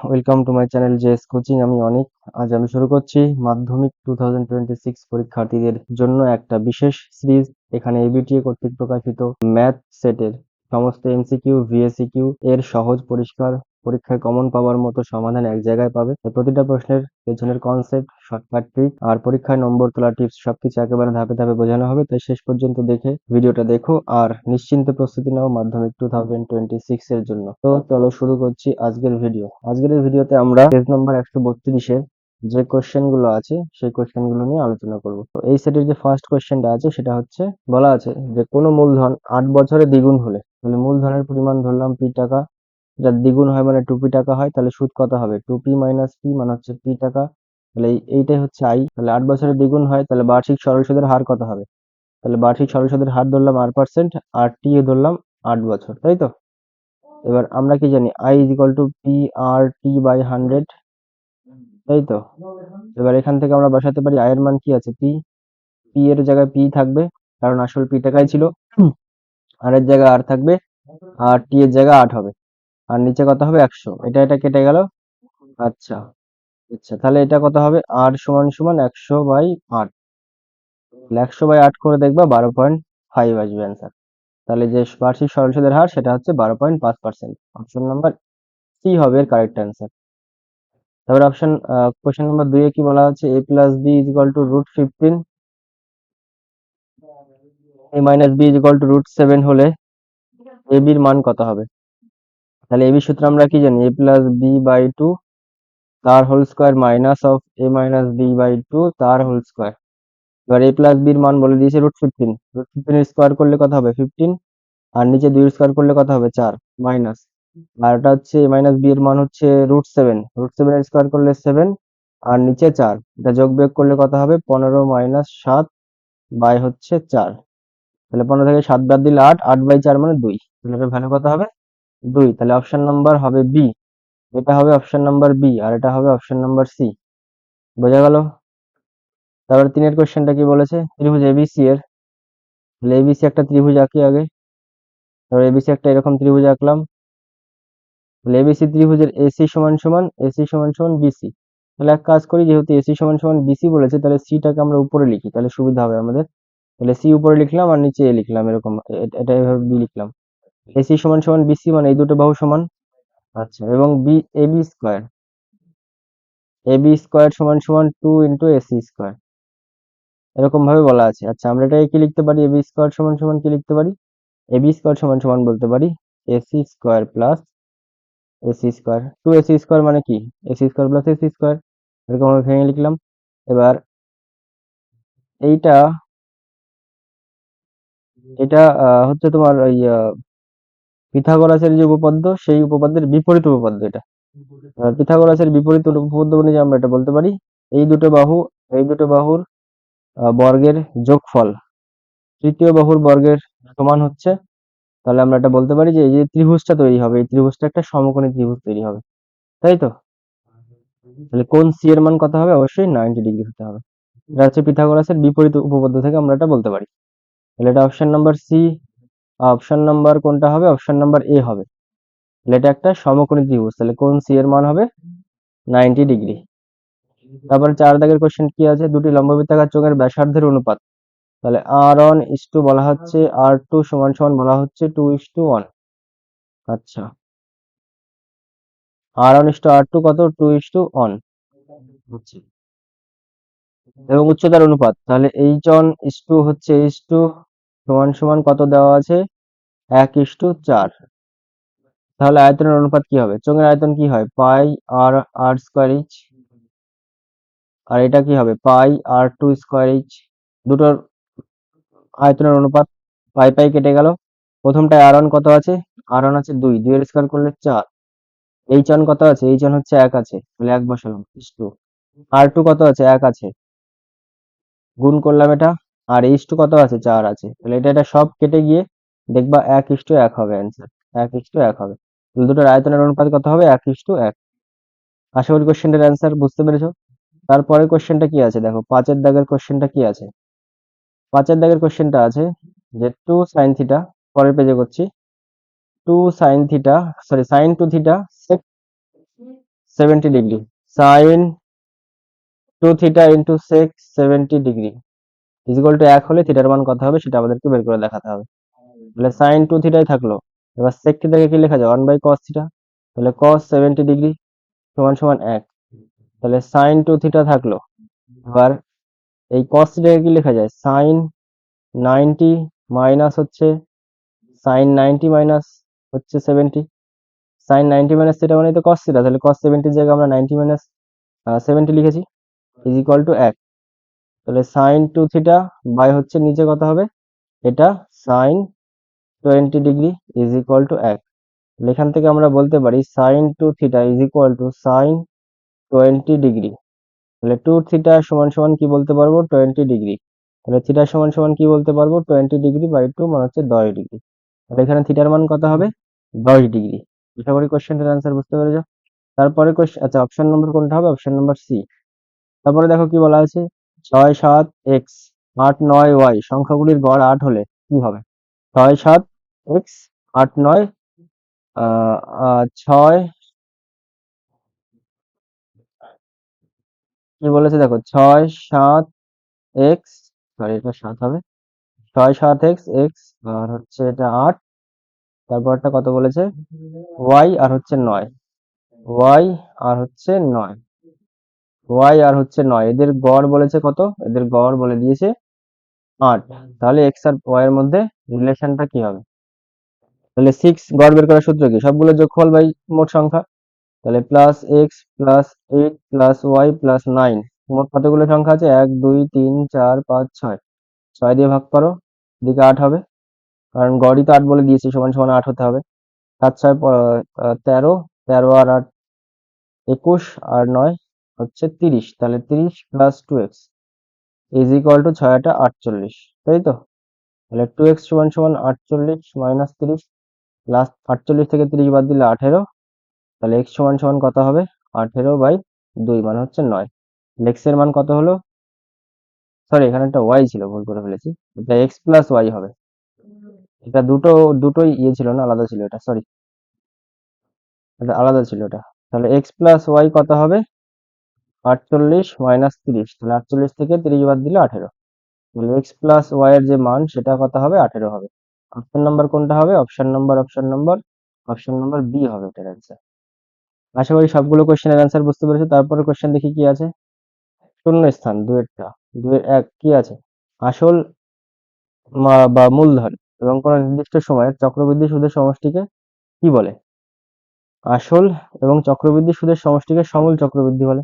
Welcome to my channel JS coaching. আমি অনিক। আজ আমি শুরু করছি মাধ্যমিক 2026 পরীক্ষার্থীদের জন্য একটা বিশেষ সিরিজ। এখানে এবিটিএ কর্তৃক প্রকাশিত ম্যাথ সেটের সমস্ত এমসিকিউ ভিএসিকিউ এর সহজ পরিষ্কার পরীক্ষায় কমন পাওয়ার মতো সমাধান এক জায়গায় পাবে। প্রতিটা প্রশ্নের পেছনের কনসেপ্ট, শর্টকাট ট্রিক আর পরীক্ষায় নম্বর তোলা টিপস সবকিছু একেবারে ধাপে ধাপে বোঝানো হবে। তাই শেষ পর্যন্ত দেখে ভিডিওটা দেখো আর নিশ্চিন্তে প্রস্তুতি নাও মাধ্যমিক 2026 এর জন্য। তো চলো শুরু করছি আজকের ভিডিও। আজকের এই ভিডিওতে আমরা পেজ নম্বর 132 যে কোশ্চেন গুলো আছে সেই কোশ্চেন গুলো নিয়ে আলোচনা করব। তো এই সেটের যে ফার্স্ট কোশ্চেনটা আছে সেটা হচ্ছে, বলা আছে যে কোনো মূলধন 8 বছরে দ্বিগুণ হলে, তাহলে মূলধনের পরিমাণ ধরলাম পি টাকা, যা দ্বিগুণ হয় মানে 2p টাকা হয়, তাহলে সুদ কত হবে? 2p মাইনাস p মানে হচ্ছে p টাকা। তাহলে এইটাই হচ্ছে আই। তাহলে 8 বছরে দ্বিগুণ হয়, তাহলে বার্ষিক সরল সুদের হার কত হবে? তাহলে বার্ষিক সরল সুদের হার ধরলাম 8%, আর টি ধরলাম 8 বছর, তাই তো? এবার আমরা কি জানি? I is equal to P R T by 100, তাই তো? এবার এখান থেকে আমরা বসাতে পারি আয়ের মান কি আছে? পি। পি এর জায়গায় পি থাকবে, কারণ আসল পি টাকাই ছিল। আর এর জায়গায় আর থাকবে, আর টি এর জায়গায় 8 হবে। আর নিচে কত হবে? 100। এটা কেটে গেল। আচ্ছা আচ্ছা, তাহলে এটা কত হবে? আর সমান সমান 100/8। 100/8 করে দেখবা 12.5 আসবে অ্যান্সার। তাহলে যে বার্ষিক সরল সুদের হার সেটা হচ্ছে 12.5%। অপশন নাম্বার সি হবে এর কারেক্ট অ্যান্সার। তারপরে কোশ্চেন নাম্বার 2 এ কি বলা আছে? a plus B is equal to √15, a minus B is equal to √7 হলে এ বির মান কত হবে? তাহলে এ বি সূত্র আমরা কি জানি? a প্লাস বি বাই 2 তার whole square minus of a minus B by 2 তার হোল স্কোয়ার। এবার a প্লাস বির মান বলে দিয়েছে √15। √15 এর স্কোয়ার করলে কত হবে? 15। আর নিচে 2 স্কোয়ার করলে কত হবে? 4 মাইনাস। আর এটা হচ্ছে a মাইনাস বি এর মান হচ্ছে √7। √7 এর স্কোয়ার করলে 7, আর নিচে 4। এটা যোগ বিয়োগ করলে কত হবে? 15 মাইনাস 7 বাই হচ্ছে 4। তাহলে 15 থেকে 7 বাদ দিলে 8, 8/4 মানে 2। তাহলে এটার ভ্যালু কত হবে? 2। তাহলে অপশন নাম্বার হবে বি। এটা হবে অপশন নাম্বার বি, আর এটা হবে অপশন নাম্বার সি। বোঝা গেল? তারপরে 3 এর কোশ্চেনটা কি বলেছে? ত্রিভুজ এবিসি এর, তাহলে এবিসি একটা ত্রিভুজ আঁকি আগে। তারপর এবিসি একটা এরকম ত্রিভুজ আঁকলাম। তাহলে এবিসি ত্রিভুজের এসি সমান সমান বিসি। তাহলে এক কাজ করি, যেহেতু এসি সমান সমান বিসি বলেছে, তাহলে সিটাকে আমরা উপরে লিখি, তাহলে সুবিধা হবে আমাদের। তাহলে সি উপরে লিখলাম আর নিচে এ লিখলাম, এরকম এটা এভাবে বি লিখলাম। এসি সমান সমান বিসি মানে এই দুটো বাহু সমান। আচ্ছা, এবং B AB square, AB square সমান সমান 2 × AC স্কোয়ার, এরকম ভাবে বলা আছে। আচ্ছা, আমরা এটাকে কি লিখতে পারি? এবি স্কোয়ার সমান সমান কি লিখতে পারি? এবি স্কোয়ার সমান সমান বলতে পারি AC square plus AC square. 2 AC square মানে কি? AC square plus AC square, এরকম ভাবে ভেঙে লিখলাম। এবার এইটা, এটা হচ্ছে তোমার ওই পিথাগোরাসের যে উপপাদ্য, সেই উপপাদ্যের বিপরীত উপপাদ্য এটা। পিথাগোরাসের বিপরীত উপপাদ্য অনুযায়ী আমরা এটা বলতে পারি, এই দুটো বাহু, এই দুটো বাহুর বর্গের যোগফল তৃতীয় বাহুর বর্গের সমান হচ্ছে। তাহলে আমরা এটা বলতে পারি যে এই যে ত্রিভুজটা তৈরি হবে, এই ত্রিভুজটা একটা সমকোণী ত্রিভুজ তৈরি হবে, তাই তো? তাহলে কোণ সি এর মান কত হবে? অবশ্যই 90 ডিগ্রি হতে হবে। এটা হচ্ছে পিথাগোরাসের বিপরীত উপপাদ্য থেকে আমরা এটা বলতে পারি। তাহলে এটা option number C. Option number কোনটা হবে? অপশন নাম্বার এ হবে। তাহলে এটা একটা সমকোণী ত্রিভুজ, তাহলে কোণ সি এর মান হবে 90 ডিগ্রি। তারপরে 4 দাগের কোশ্চেন কি আছে? দুটি লম্ববৃত্তাকার চোঙের ব্যাসার্ধের অনুপাত, তাহলে R1:2 বলা হচ্ছে, R2 সমান সমান বলা হচ্ছে 2:1। আচ্ছা, R1:R2 কত? 2:1। আচ্ছা, এবং উচ্চতার অনুপাত, তাহলে H1:2 হচ্ছে H2 সমান সমান কত দেওয়া আছে? 1:4। তাহলে আয়তনের অনুপাত কি হবে? চোঙের আয়তন কি হয়? পাই আর আর স্কোয়ার এইচ। আর এটা কি হবে? পাই R2 স্কোয়ার এইচ। দুটোর আয়তনের অনুপাত, পাই পাই কেটে গেল। প্রথমটায় R1 কত আছে? R1 আছে 2, 2 এর স্কোয়ার করলে 4। H1 কত আছে? H1 হচ্ছে 1 আছে, তাহলে 1 বসালাম, H2। R2 কত আছে? 1 আছে, গুণ করলাম এটা। আর H2 কত আছে? 4 আছে, তাহলে এটা সব কেটে গিয়ে দেখবা 1:1 হবে অ্যান্সার। 1:1 হবে। তাহলে দুটোর আয়তনের অনুপাত কত হবে? 1:1। আশা করি কোশ্চেনটার অ্যান্সার বুঝতে পেরেছো। তারপরে কোশ্চেনটা কি আছে দেখো, 5 দাগের কোশ্চেনটা কি আছে? 5 দাগের কোশ্চেনটা আছে যে 2 sin থিটা, পরের পেজে করছি। 2 sin theta, sorry sin 2 theta sec 70 degree. Sine 2 theta into sec 70 degree is equal to 1 হলে থিটার মান কত হবে সেটা আমাদেরকে বের করে দেখাতে হবে। তাহলে সাইন 2 থিটাই থাকলো। এবার সেক থিটাকে কি লেখা যায়? 1 বাই কস থিটা। তাহলে কস 70 ডিগ্রি সমান সমান 1। তাহলে সাইন 2 থিটা থাকলো। এবার এই কস থিটাকে কি লেখা যায়? সাইন 90 মাইনাস হচ্ছে সাইন 90 মাইনাস হচ্ছে 70। সাইন 90 মাইনাস থিটা মানে তো কস থিটা, তাহলে কস 70 এর জায়গায় আমরা 90 মাইনাস 70 লিখেছি ইজ ইকুয়াল টু 1। তাহলে সাইন 2 থিটা বাই হচ্ছে নিচে কত হবে? এটা sine 20 degree is equal to 1। তাহলে এখান থেকে আমরা বলতে পারি sine 2 theta is equal to sine 20 degree. তাহলে 2 থিটা সমান সমান কি বলতে পারবো? 20 ডিগ্রি। তাহলে থিটা সমান সমান কি বলতে পারবো? 20 ডিগ্রি বাই 2 মানে হচ্ছে 10 ডিগ্রি। তাহলে এখানে থিটার মান কত হবে? 10 ডিগ্রি। আশা করি কোশ্চেনটার অ্যান্সার বুঝতে পেরেছো। তারপরে কোশ্চেন, আচ্ছা অপশন নম্বর কোনটা হবে? Option number C. তারপরে দেখো কি বলা আছে, 6 7 এক্স 8 9 ওয়াই সংখ্যাগুলির গড় 8 হলে কি হবে? 6 7 এক্স 8 9 6 কি বলেছে দেখো, 6 7 এক্স, সরি এটা 7 হবে, 6 7 এক্স এক্স আর হচ্ছে এটা 8, তারপরটা কত বলেছে? ওয়াই আর হচ্ছে 9, ওয়াই আর হচ্ছে 9, ওয়াই আর হচ্ছে 9, এদের গড় বলেছে কত? এদের গড় বলে দিয়েছে 8। তাহলে এক্স আর ওয়াই এর মধ্যে রিলেশনটা কি হবে? তাহলে 6 গড় বের করার সূত্র কি? সবগুলো যোগফল বাই মোট সংখ্যা। তাহলে plus X plus 8 plus Y plus 9, মোট কতগুলো সংখ্যা আছে? 1 2 3 4 5 6, 6 দিয়ে ভাগ করো, দিকে 8 হবে, কারণ গড়ই তো 8 বলে দিয়েছে, সমান সমান 8 হতে হবে। 7 6 13, 13 আর 8 21 আর 9 হচ্ছে 30। তাহলে 30 plus 2x is equal two 6 8 48, তাই তো? তাহলে 2x সমান সমান 48 মাইনাস 30 প্লাস 48 থেকে 30 বাদ দিলে 18, তাহলে x সমান সমান কত হবে? 18 বাই 2 মানে হচ্ছে 9। x এর মান কত হলো? সরি এখানে একটা y ছিল, ভুল করে ফেলেছি, এটা x প্লাস y হবে। এটা দুটোই ইয়ে ছিল না, আলাদা ছিল এটা, সরি এটা আলাদা ছিল এটা। তাহলে x প্লাস y কত হবে? 48 মাইনাস 30, তাহলে 48 থেকে 30 বাদ দিলে 18, তাহলে x প্লাস y এর যে মান সেটা কত হবে? 18 হবে। অপশন নাম্বার কোনটা হবে? অপশন নাম্বার বি হবে এটার অ্যান্সার। আশা করি সবগুলো কোশ্চেনের অ্যান্সার বুঝতে পেরেছো। তারপরে কোশ্চেন দেখি কি আছে। শূন্য স্থান দুয়েরটা, 2-1 কি আছে? আসল বা মূলধন এবং কোনো নির্দিষ্ট সময়ের চক্রবৃদ্ধি সুদের সমষ্টিকে কি বলে? আসল এবং চক্রবৃদ্ধি সুদের সমষ্টিকে সমূল চক্রবৃদ্ধি বলে।